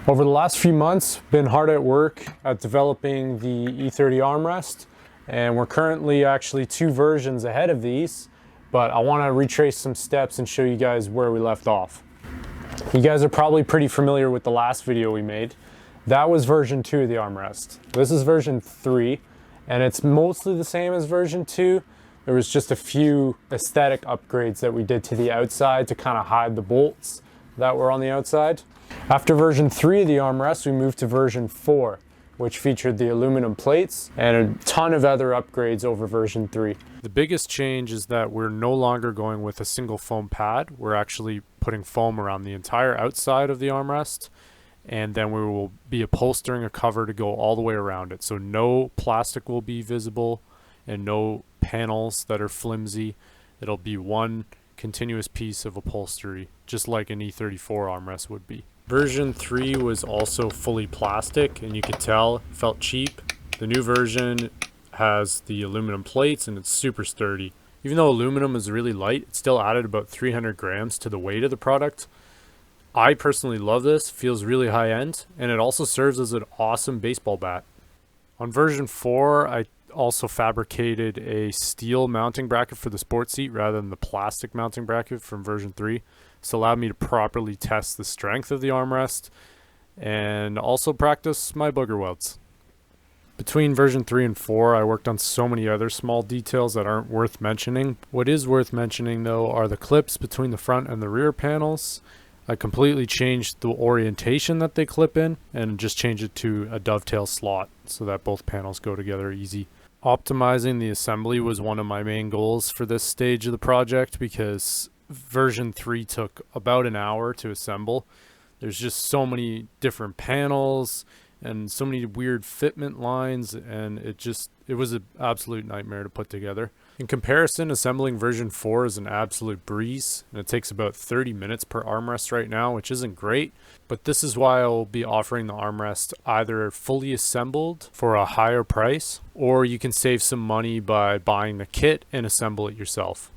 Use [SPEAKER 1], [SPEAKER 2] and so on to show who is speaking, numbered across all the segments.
[SPEAKER 1] Over the last few months, been hard at work at developing the E30 Armrest, and we're currently actually 2 versions ahead of these, but I want to retrace some steps and show you guys where we left off. You guys are probably pretty familiar with the last video we made. That was version 2 of the armrest. This is version 3, and it's mostly the same as version 2. There was just a few aesthetic upgrades that we did to the outside to kind of hide the bolts that were on the outside. After version 3 of the armrest, we moved to version 4, which featured the aluminum plates and a ton of other upgrades over version 3. The biggest change is that we're no longer going with a single foam pad. We're actually putting foam around the entire outside of the armrest, and then we will be upholstering a cover to go all the way around it. So no plastic will be visible and no panels that are flimsy. It'll be one continuous piece of upholstery, just like an E34 armrest would be. Version 3 was also fully plastic, and you could tell it felt cheap. The new version has the aluminum plates and it's super sturdy. Even though aluminum is really light, it still added about 300 grams to the weight of the product. I personally love this, feels really high end, and it also serves as an awesome baseball bat. On version 4, I also fabricated a steel mounting bracket for the sports seat rather than the plastic mounting bracket from version 3. This allowed me to properly test the strength of the armrest and also practice my booger welds. Between version 3 and 4, I worked on so many other small details that aren't worth mentioning. What is worth mentioning though are the clips between the front and the rear panels. I completely changed the orientation that they clip in and just changed it to a dovetail slot so that both panels go together easy. Optimizing the assembly was one of my main goals for this stage of the project because version 3 took about an hour to assemble. There's just so many different panels and so many weird fitment lines, and it was an absolute nightmare to put together. In comparison, assembling version 4 is an absolute breeze, and it takes about 30 minutes per armrest right now, which isn't great, but this is why I'll be offering the armrest either fully assembled for a higher price, or you can save some money by buying the kit and assemble it yourself.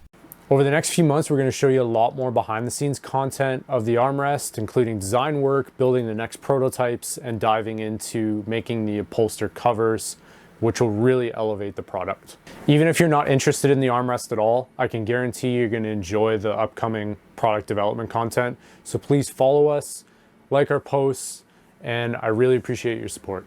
[SPEAKER 1] Over the next few months, we're going to show you a lot more behind the scenes content of the armrest, including design work, building the next prototypes, and diving into making the upholstered covers, which will really elevate the product. Even if you're not interested in the armrest at all, I can guarantee you're going to enjoy the upcoming product development content. So please follow us, like our posts, and I really appreciate your support.